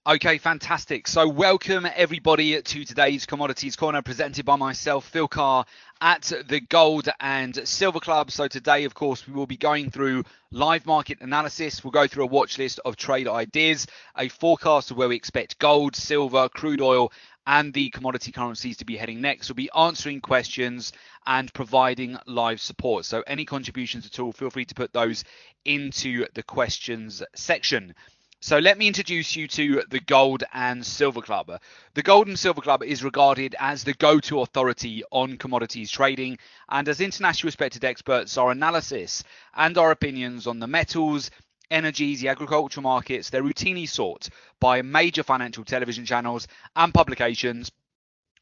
Okay, fantastic. So welcome everybody to today's Commodities Corner presented by myself, Phil Carr, at the Gold and Silver Club. So today, of course, we will be going through live market analysis. We'll go through a watch list of trade ideas, a forecast of where we expect gold, silver, crude oil, and the commodity currencies to be heading next. We'll be answering questions and providing live support. So any contributions at all, feel free to put those into the questions section. So let me introduce you to the Gold and Silver Club. The Gold and Silver Club is regarded as the go-to authority on commodities trading, and as internationally respected experts, our analysis and our opinions on the metals, energies, the agricultural markets, they're routinely sought by major financial television channels and publications,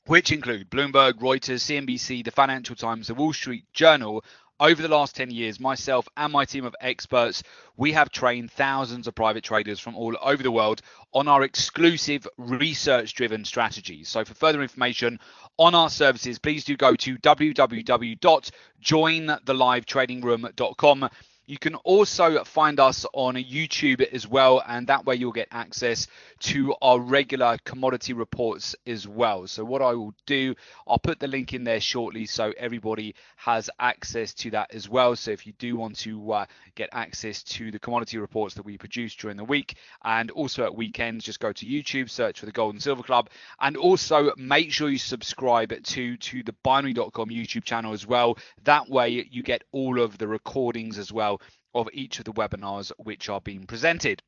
which include Bloomberg, Reuters, CNBC, the Financial Times, the Wall Street Journal. Over the last 10 years, myself and my team of experts, we have trained thousands of private traders from all over the world on our exclusive research-driven strategies. So for further information on our services, please do go to www.jointhelivetradingroom.com. You can also find us on YouTube as well, and that way you'll get access to our regular commodity reports as well. So what I will do, I'll put the link in there shortly so everybody has access to that as well. So if you do want to get access to the commodity reports that we produce during the week and also at weekends, just go to YouTube, search for the Gold and Silver Club, and also make sure you subscribe to the binary.com YouTube channel as well. That way you get all of the recordings as well of each of the webinars which are being presented.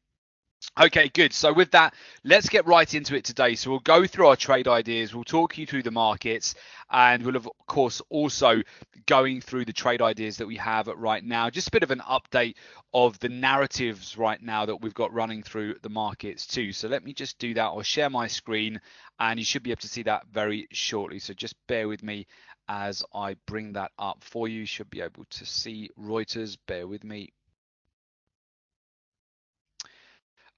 Okay, good. So with that, let's get right into it today. So we'll go through our trade ideas, we'll talk you through the markets, and we'll of course also going through the trade ideas that we have right now. Just a bit of an update of the narratives right now that we've got running through the markets too. So let me just do that. I'll share my screen and you should be able to see that very shortly. So just bear with me as I bring that up for you. You should be able to see Reuters. Bear with me.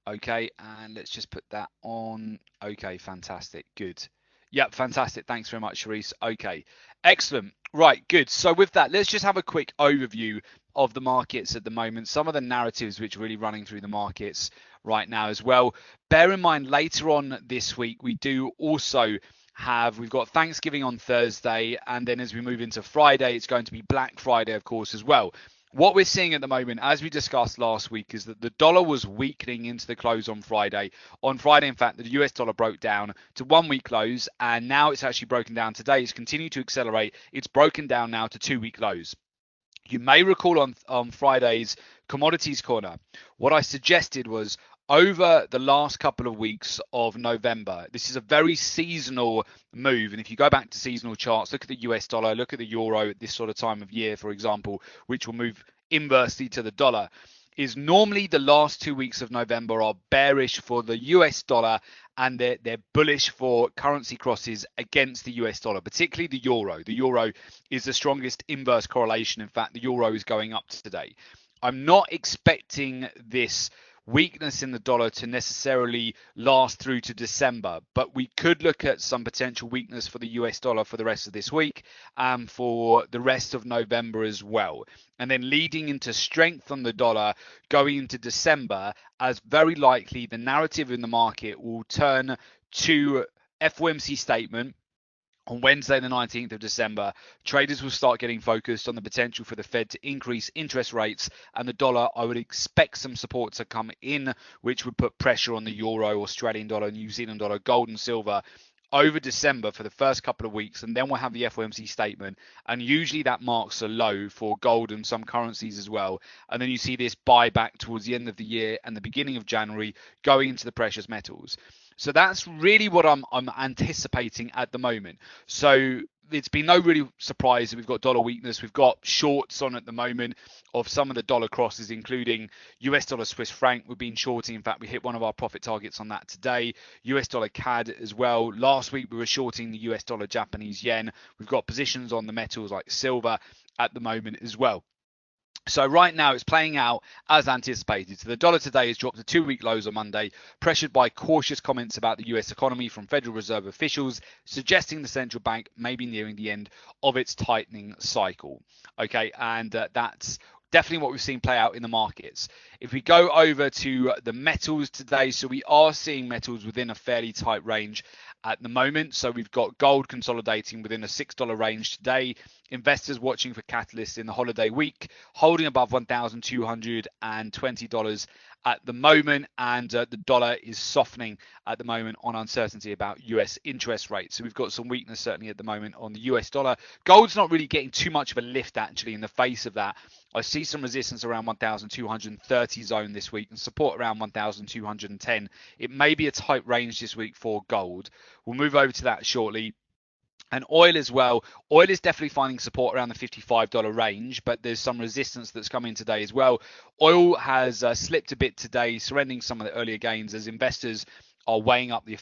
Okay, and let's just put that on. Okay, fantastic. Good. Yep, fantastic. Thanks very much, Sharice. Okay, excellent. Right, good. So with that, let's just have a quick overview of the markets at the moment, some of the narratives which are really running through the markets right now as well. Bear in mind, later on this week, we do also we've got Thanksgiving on Thursday, and then as we move into Friday, it's going to be Black Friday, of course, as well. What we're seeing at the moment, as we discussed last week, is that the dollar was weakening into the close on Friday. On Friday, in fact, the US dollar broke down to 1 week lows, and now it's actually broken down today. It's continued to accelerate. It's broken down now to 2 week lows. You may recall on Friday's Commodities Corner, what I suggested was over the last couple of weeks of November, this is a very seasonal move. And if you go back to seasonal charts, look at the US dollar, look at the euro at this sort of time of year, for example, which will move inversely to the dollar, is normally the last 2 weeks of November are bearish for the US dollar and they're bullish for currency crosses against the US dollar, particularly the euro. The euro is the strongest inverse correlation. In fact, the euro is going up today. I'm not expecting this weakness in the dollar to necessarily last through to December, but we could look at some potential weakness for the US dollar for the rest of this week and for the rest of November as well. And then leading into strength on the dollar going into December, as very likely the narrative in the market will turn to FOMC statement on Wednesday, the 19th of December. Traders will start getting focused on the potential for the Fed to increase interest rates, and the dollar, I would expect some support to come in, which would put pressure on the euro, Australian dollar, New Zealand dollar, gold and silver over December for the first couple of weeks, and then we'll have the FOMC statement, and usually that marks a low for gold and some currencies as well. And then you see this buyback towards the end of the year and the beginning of January going into the precious metals. So that's really what I'm anticipating at the moment. So it's been no really surprise that we've got dollar weakness. We've got shorts on at the moment of some of the dollar crosses, including US dollar Swiss franc. We've been shorting. In fact, we hit one of our profit targets on that today. US dollar CAD as well. Last week, we were shorting the US dollar Japanese yen. We've got positions on the metals like silver at the moment as well. So right now it's playing out as anticipated. So the dollar today has dropped to 2 week lows on Monday, pressured by cautious comments about the US economy from Federal Reserve officials, suggesting the central bank may be nearing the end of its tightening cycle. Okay, and that's definitely what we've seen play out in the markets. If we go over to the metals today, so we are seeing metals within a fairly tight range at the moment. So we've got gold consolidating within a $6 range today. Investors watching for catalysts in the holiday week, holding above $1,220 at the moment, and the dollar is softening at the moment on uncertainty about US interest rates. So we've got some weakness certainly at the moment on the US dollar. Gold's not really getting too much of a lift actually in the face of that. I see some resistance around 1,230 zone this week and support around 1,210. It may be a tight range this week for gold. We'll move over to that shortly. And oil as well. Oil is definitely finding support around the $55 range, but there's some resistance that's coming today as well. Oil has slipped a bit today, surrendering some of the earlier gains as investors are weighing up the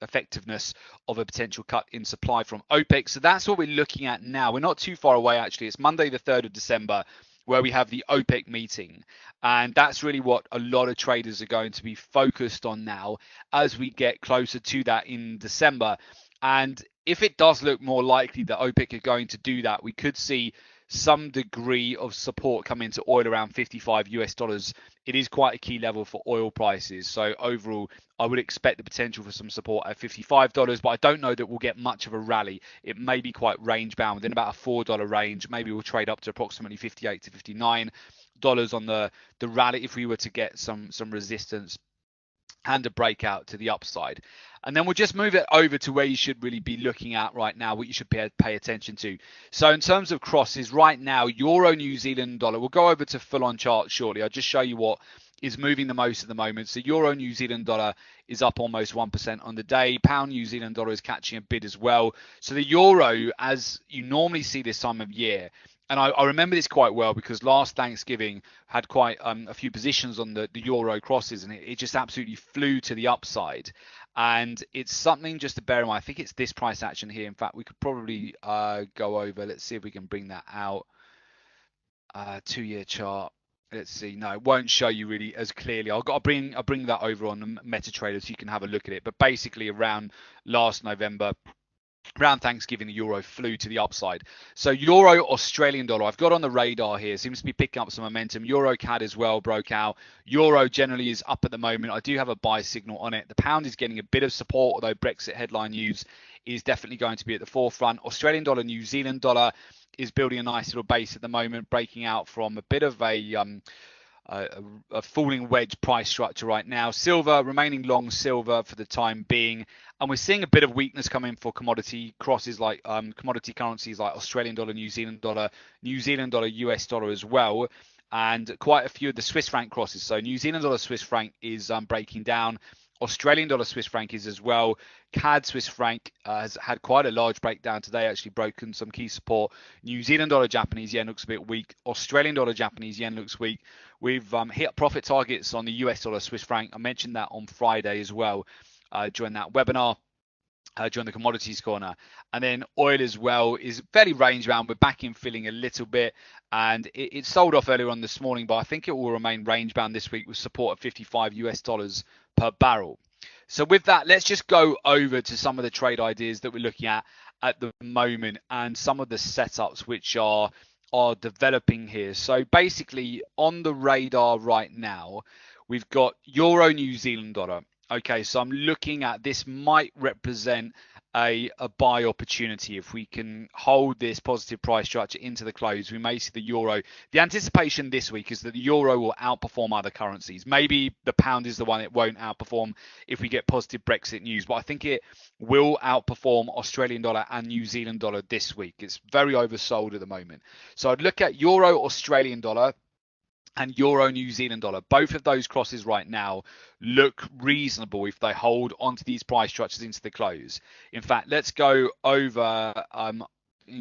effectiveness of a potential cut in supply from OPEC. So that's what we're looking at now. We're not too far away, actually. It's Monday, the 3rd of December, where we have the OPEC meeting. And that's really what a lot of traders are going to be focused on now as we get closer to that in December. And if it does look more likely that OPEC are going to do that, we could see some degree of support come into oil around 55 US dollars. It is quite a key level for oil prices. So overall, I would expect the potential for some support at $55, but I don't know that we'll get much of a rally. It may be quite range bound within about a $4 range. Maybe we'll trade up to approximately 58 to $59 on the rally if we were to get some resistance and a breakout to the upside. And then we'll just move it over to where you should really be looking at right now, what you should pay attention to. So in terms of crosses right now, Euro, New Zealand dollar, we'll go over to full on chart shortly. I'll just show you what is moving the most at the moment. So Euro, New Zealand dollar is up almost 1% on the day. Pound New Zealand dollar is catching a bid as well. So the Euro, as you normally see this time of year, and I remember this quite well because last Thanksgiving had quite a few positions on the Euro crosses, and it just absolutely flew to the upside. And it's something just to bear in mind. I think it's this price action here. In fact, we could probably go over. Let's see if we can bring that out. 2-year chart. Let's see. No, it won't show you really as clearly. I'll bring that over on the MetaTrader so you can have a look at it. But basically, around last November, around Thanksgiving, the euro flew to the upside. So euro, Australian dollar, I've got on the radar here. Seems to be picking up some momentum. Euro CAD as well broke out. Euro generally is up at the moment. I do have a buy signal on it. The pound is getting a bit of support, although Brexit headline news is definitely going to be at the forefront. Australian dollar, New Zealand dollar is building a nice little base at the moment, breaking out from a bit of a falling wedge price structure right now. Silver remaining long silver for the time being, and we're seeing a bit of weakness coming for commodity crosses like commodity currencies like Australian dollar, New Zealand dollar, US dollar as well, and quite a few of the Swiss franc crosses. So New Zealand dollar, Swiss franc is breaking down. Australian dollar, Swiss franc is as well. CAD, Swiss franc has had quite a large breakdown today, actually broken some key support. New Zealand dollar, Japanese yen looks a bit weak. Australian dollar, Japanese yen looks weak. We've hit profit targets on the US dollar, Swiss franc. I mentioned that on Friday as well during that webinar. During the commodities corner, and then oil as well is fairly range bound. We're back in filling a little bit, and it sold off earlier on this morning, but I think it will remain range bound this week with support of 55 US dollars per barrel. So with that, let's just go over to some of the trade ideas that we're looking at the moment and some of the setups which are developing here. So basically on the radar right now, we've got Euro, New Zealand dollar. Okay, so I'm looking at this might represent a buy opportunity. If we can hold this positive price structure into the close, we may see the euro. The anticipation this week is that the euro will outperform other currencies. Maybe the pound is the one it won't outperform if we get positive Brexit news, but I think it will outperform Australian dollar and New Zealand dollar this week. It's very oversold at the moment. So I'd look at euro, Australian dollar, and Euro, New Zealand dollar. Both of those crosses right now look reasonable if they hold onto these price structures into the close. In fact, let's go over and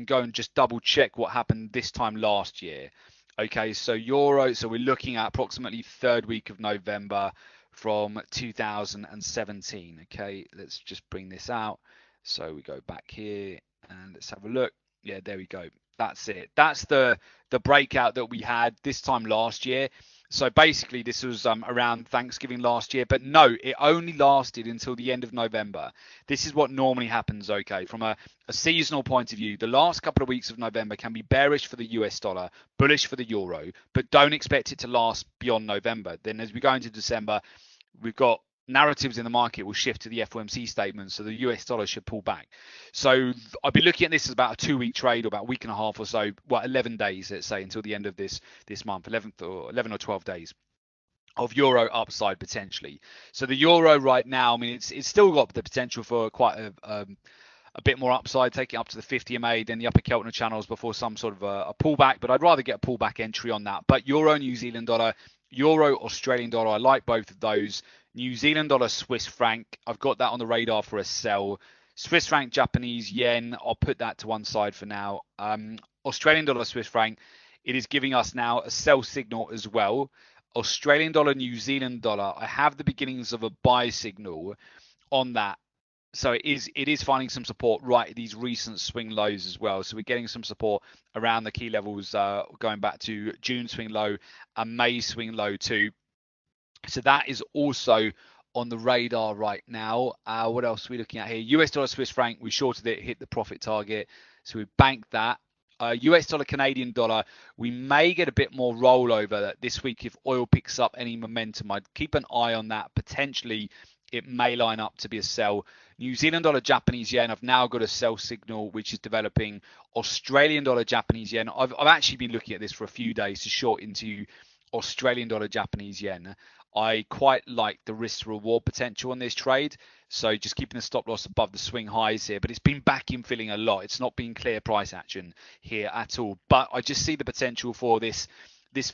go and just double check what happened this time last year. Okay, so Euro, so we're looking at approximately third week of November from 2017. Okay, let's just bring this out. So we go back here and let's have a look. Yeah, there we go. That's it. That's the breakout that we had this time last year. So basically, this was around Thanksgiving last year, but no, it only lasted until the end of November. This is what normally happens, okay? From a seasonal point of view, the last couple of weeks of November can be bearish for the US dollar, bullish for the euro, but don't expect it to last beyond November. Then as we go into December, we've got narratives in the market will shift to the FOMC statement, so the US dollar should pull back. So I'll be looking at this as about a 2-week trade, or about a week and a half or so, 11 days, let's say, until the end of this month, 11 or 12 days of euro upside potentially. So the euro right now, I mean, it's still got the potential for quite a bit more upside, taking up to the 50 MA, then the upper Keltner channels before some sort of a pullback. But I'd rather get a pullback entry on that. But euro, New Zealand dollar, euro, Australian dollar, I like both of those. New Zealand dollar, Swiss franc, I've got that on the radar for a sell. Swiss franc, Japanese yen, I'll put that to one side for now. Australian dollar, Swiss franc, it is giving us now a sell signal as well. Australian dollar, New Zealand dollar, I have the beginnings of a buy signal on that. So it is finding some support right at these recent swing lows as well. So we're getting some support around the key levels going back to June swing low and May swing low too. So that is also on the radar right now. What else are we looking at here? US dollar, Swiss franc, we shorted it, hit the profit target. So we banked that. US dollar, Canadian dollar, we may get a bit more rollover this week if oil picks up any momentum. I'd keep an eye on that. Potentially, it may line up to be a sell. New Zealand dollar, Japanese yen, I've now got a sell signal which is developing. Australian dollar, Japanese yen, I've actually been looking at this for a few days to short into Australian dollar, Japanese yen. I quite like the risk to reward potential on this trade. So just keeping the stop loss above the swing highs here, but it's been back in filling a lot. It's not been clear price action here at all, but I just see the potential for this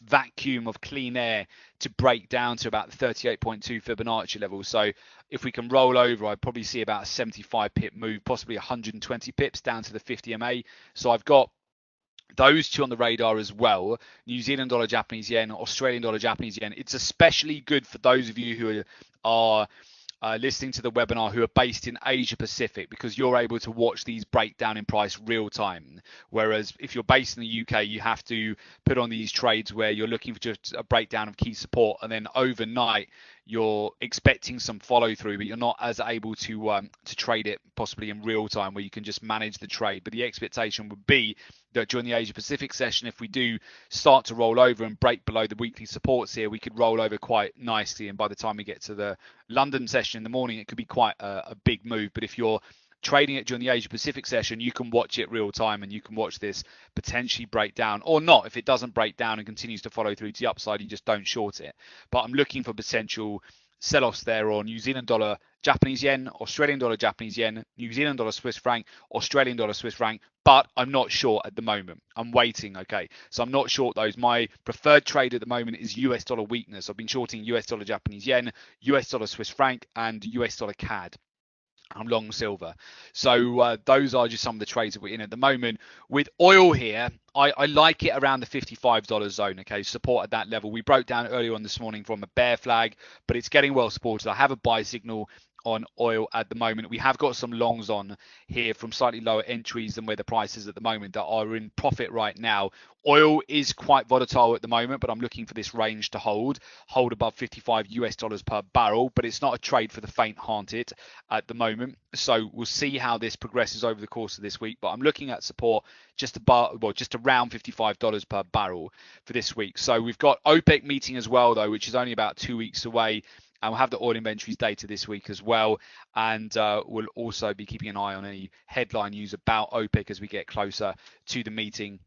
vacuum of clean air to break down to about the 38.2 Fibonacci level. So if we can roll over, I'd probably see about a 75 pip move, possibly 120 pips down to the 50 MA. So I've got those two on the radar as well. New Zealand dollar, Japanese yen, Australian dollar, Japanese yen. It's especially good for those of you who are listening to the webinar who are based in Asia Pacific, because you're able to watch these break down in price real time. Whereas if you're based in the UK, you have to put on these trades where you're looking for just a breakdown of key support, and then overnight you're expecting some follow through, but you're not as able to trade it possibly in real time where you can just manage the trade. But the expectation would be that during the Asia Pacific session, if we do start to roll over and break below the weekly supports here, we could roll over quite nicely. And by the time we get to the London session in the morning, it could be quite a big move. But if you're trading it during the Asia Pacific session, you can watch it real time and you can watch this potentially break down, or not. If it doesn't break down and continues to follow through to the upside, you just don't short it. But I'm looking for potential sell-offs there on New Zealand dollar, Japanese yen, Australian dollar, Japanese yen, New Zealand dollar, Swiss franc, Australian dollar, Swiss franc, but I'm not short at the moment. I'm waiting, okay? So I'm not short those. My preferred trade at the moment is US dollar weakness. I've been shorting US dollar, Japanese yen, US dollar, Swiss franc, and US dollar CAD. I'm long silver. So those are just some of the trades that we're in at the moment. With oil here, I like it around the $55 zone, okay? Support at that level. We broke down earlier on this morning from a bear flag, but it's getting well supported. I have a buy signal on oil at the moment. We have got some longs on here from slightly lower entries than where the price is at the moment that are in profit right now. Oil is quite volatile at the moment, but I'm looking for this range to hold above 55 US dollars per barrel, but it's not a trade for the faint-hearted at the moment. So we'll see how this progresses over the course of this week, but I'm looking at support just around $55 per barrel for this week. So we've got OPEC meeting as well, though, which is only about 2 weeks away. And we'll have the oil inventories data this week as well. And we'll also be keeping an eye on any headline news about OPEC as we get closer to the meeting,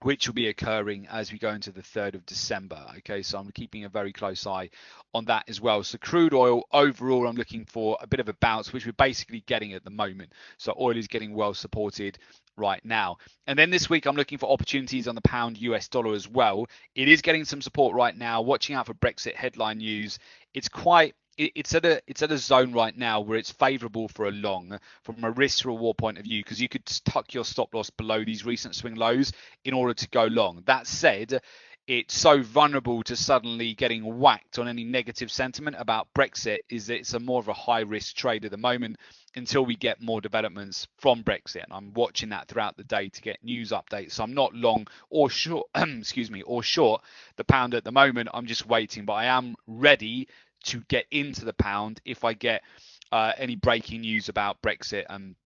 which will be occurring as we go into the 3rd of December. Okay, so I'm keeping a very close eye on that as well. So crude oil, overall, I'm looking for a bit of a bounce, which we're basically getting at the moment. So oil is getting well supported right now. And then this week, I'm looking for opportunities on the pound US dollar as well. It is getting some support right now. Watching out for Brexit headline news. It's at a zone right now where it's favorable for a long from a risk to reward point of view, because you could tuck your stop loss below these recent swing lows in order to go long. That said, it's so vulnerable to suddenly getting whacked on any negative sentiment about Brexit is that it's a more of a high risk trade at the moment until we get more developments from Brexit. And I'm watching that throughout the day to get news updates. So I'm not long or short, excuse me, or short the pound at the moment. I'm just waiting, but I am ready to get into the pound if I get any breaking news about Brexit and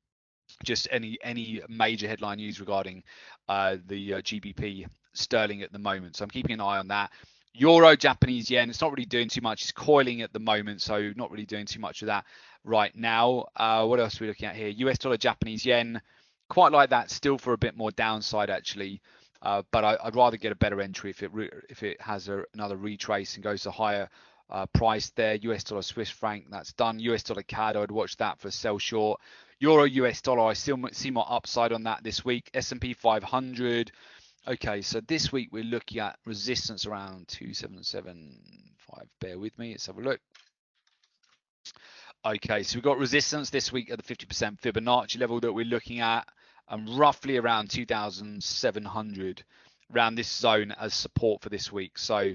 just any major headline news regarding the GBP sterling at the moment. So I'm keeping an eye on that. Euro, Japanese yen, it's not really doing too much. It's coiling at the moment, so not really doing too much of that right now. What else are we looking at here? US dollar, Japanese yen, quite like that still for a bit more downside actually. But I'd rather get a better entry if it has another retrace and goes to higher price there. US dollar, Swiss franc, that's done. US dollar CAD, I'd watch that for sell short. Euro, US dollar, I still see more upside on that this week. S&P 500. Okay, so this week we're looking at resistance around 2775. Bear with me. Let's have a look. Okay, so we've got resistance this week at the 50% Fibonacci level that we're looking at, and roughly around 2,700 around this zone as support for this week. So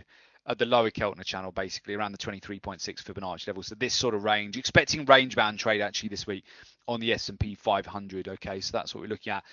at the lower Keltner channel, basically around the 23.6 Fibonacci level. So this sort of range, expecting range bound trade actually this week on the S&P 500. Okay, so that's what we're looking at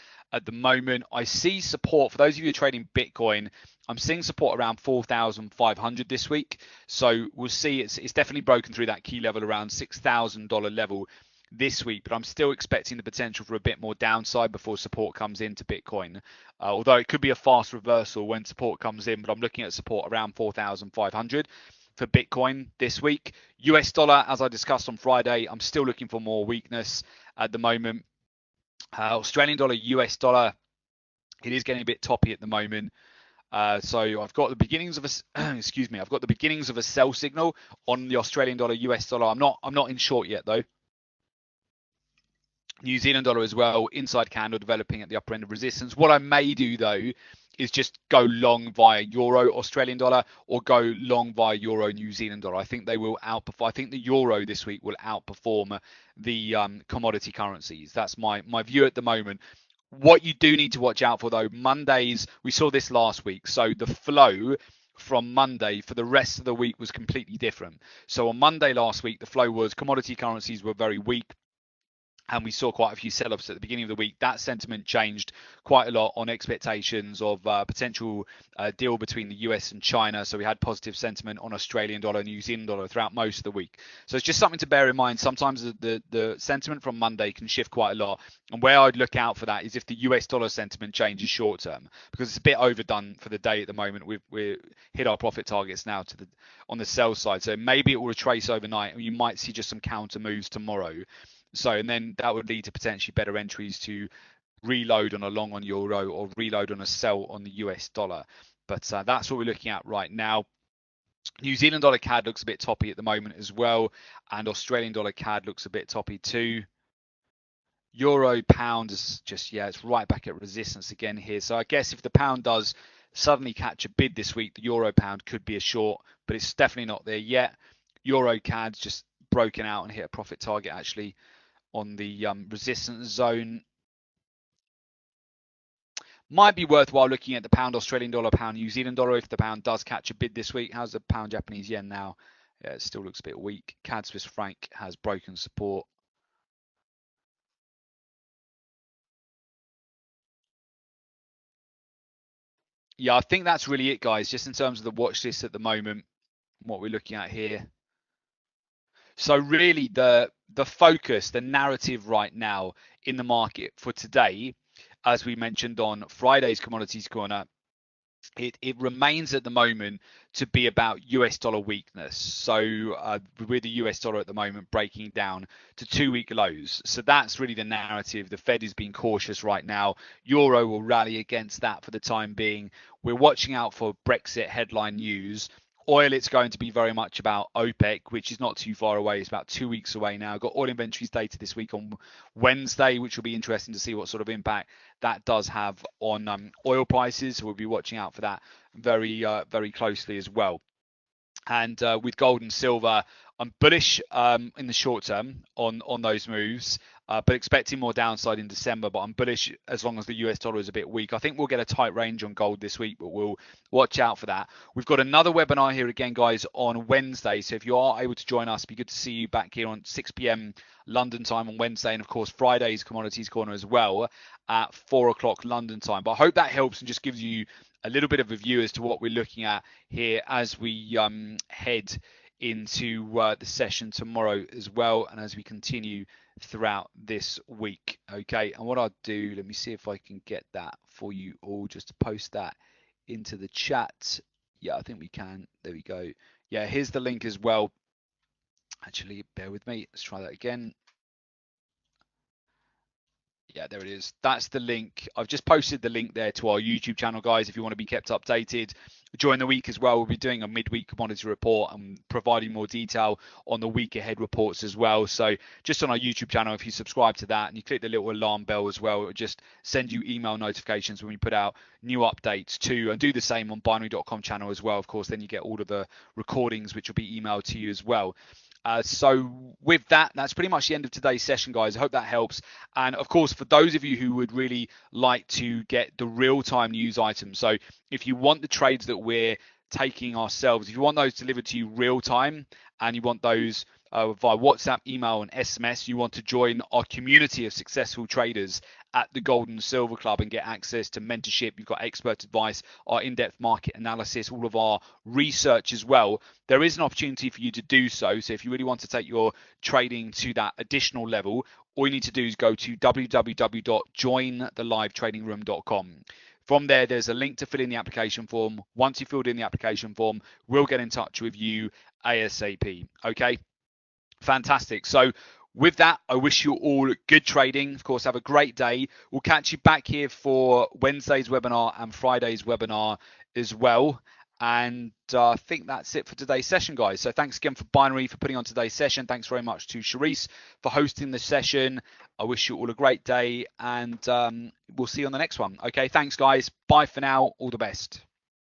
the moment. I see support for those of you who are trading Bitcoin. I'm seeing support around 4,500 this week. So we'll see. It's definitely broken through that key level around $6,000 level this week, but I'm still expecting the potential for a bit more downside before support comes into Bitcoin. Although it could be a fast reversal when support comes in, but I'm looking at support around 4,500 for Bitcoin this week. US dollar, as I discussed on Friday, I'm still looking for more weakness at the moment. Australian dollar, US dollar, it is getting a bit toppy at the moment. So I've got the beginnings of a excuse me, I've got the beginnings of a sell signal on the Australian dollar, US dollar. I'm not in short yet though. New Zealand dollar as well, inside candle developing at the upper end of resistance. What I may do though is just go long via euro Australian dollar or go long via euro New Zealand dollar. I think they will outperform. I think the euro this week will outperform the commodity currencies. That's my view at the moment. What you do need to watch out for though, Mondays, we saw this last week. So the flow from Monday for the rest of the week was completely different. So on Monday last week, the flow was commodity currencies were very weak, and we saw quite a few sell-offs at the beginning of the week. That sentiment changed quite a lot on expectations of potential deal between the US and China. So we had positive sentiment on Australian dollar, New Zealand dollar throughout most of the week. So it's just something to bear in mind. Sometimes the sentiment from Monday can shift quite a lot. And where I'd look out for that is if the US dollar sentiment changes short term, because it's a bit overdone for the day at the moment. We've hit our profit targets now on the sell side. So maybe it will retrace overnight, and you might see just some counter moves tomorrow. So, and then that would lead to potentially better entries to reload on a long on euro or reload on a sell on the US dollar. But that's what we're looking at right now. New Zealand dollar CAD looks a bit toppy at the moment as well. And Australian dollar CAD looks a bit toppy too. Euro pound is just, yeah, it's right back at resistance again here. So I guess if the pound does suddenly catch a bid this week, the euro pound could be a short, but it's definitely not there yet. Euro CAD's just broken out and hit a profit target actually on the resistance zone. Might be worthwhile looking at the pound Australian dollar, pound New Zealand dollar if the pound does catch a bid this week. How's the pound Japanese yen now? Yeah, it still looks a bit weak. CAD Swiss franc has broken support. Yeah, I think that's really it, guys, just in terms of the watch list at the moment, what we're looking at here. So really the focus, the narrative right now in the market for today, as we mentioned on Friday's Commodities Corner, it remains at the moment to be about US dollar weakness. So with the US dollar at the moment breaking down to 2-week lows. So that's really the narrative. The Fed is being cautious right now. Euro will rally against that for the time being. We're watching out for Brexit headline news. Oil, it's going to be very much about OPEC, which is not too far away. It's about 2 weeks away now. Got oil inventories data this week on Wednesday, which will be interesting to see what sort of impact that does have on oil prices. We'll be watching out for that very closely as well. And with gold and silver, I'm bullish in the short term on those moves, but expecting more downside in December. But I'm bullish as long as the US dollar is a bit weak. I think we'll get a tight range on gold this week, but we'll watch out for that. We've got another webinar here again, guys, on Wednesday. So if you are able to join us, it'd be good to see you back here on 6 p.m. London time on Wednesday, and of course Friday's Commodities Corner as well at 4 o'clock London time. But I hope that helps and just gives you a little bit of a view as to what we're looking at here as we head into the session tomorrow as well, and as we continue throughout this week. Okay, and what I'll do, let me see if I can get that for you all, just to post that into the chat. Yeah, I think we can. There we go. Yeah, here's the link as well. Actually, bear with me. Let's try that again. Yeah, there it is. That's the link. I've just posted the link there to our YouTube channel, guys, if you want to be kept updated. During the week as well, we'll be doing a midweek commodity report and providing more detail on the week ahead reports as well. So just on our YouTube channel, if you subscribe to that and you click the little alarm bell as well, it will just send you email notifications when we put out new updates too. And do the same on binary.com channel as well. Of course, then you get all of the recordings, which will be emailed to you as well. So with that, that's pretty much the end of today's session, guys. I hope that helps. And of course, for those of you who would really like to get the real-time news items, so if you want the trades that we're taking ourselves, if you want those delivered to you real time and you want those via WhatsApp, email, and SMS, you want to join our community of successful traders at the Gold and Silver Club and get access to mentorship. You've got expert advice, our in-depth market analysis, all of our research as well. There is an opportunity for you to do so. So if you really want to take your trading to that additional level, all you need to do is go to www.jointhelivetradingroom.com. From there, there's a link to fill in the application form. Once you filled in the application form, we'll get in touch with you ASAP. Okay, fantastic. So with that, I wish you all good trading. Of course, have a great day. We'll catch you back here for Wednesday's webinar and Friday's webinar as well. And I think that's it for today's session, guys. So thanks again for Binary for putting on today's session. Thanks very much to Charisse for hosting the session. I wish you all a great day, and we'll see you on the next one. Okay, thanks, guys. Bye for now. All the best.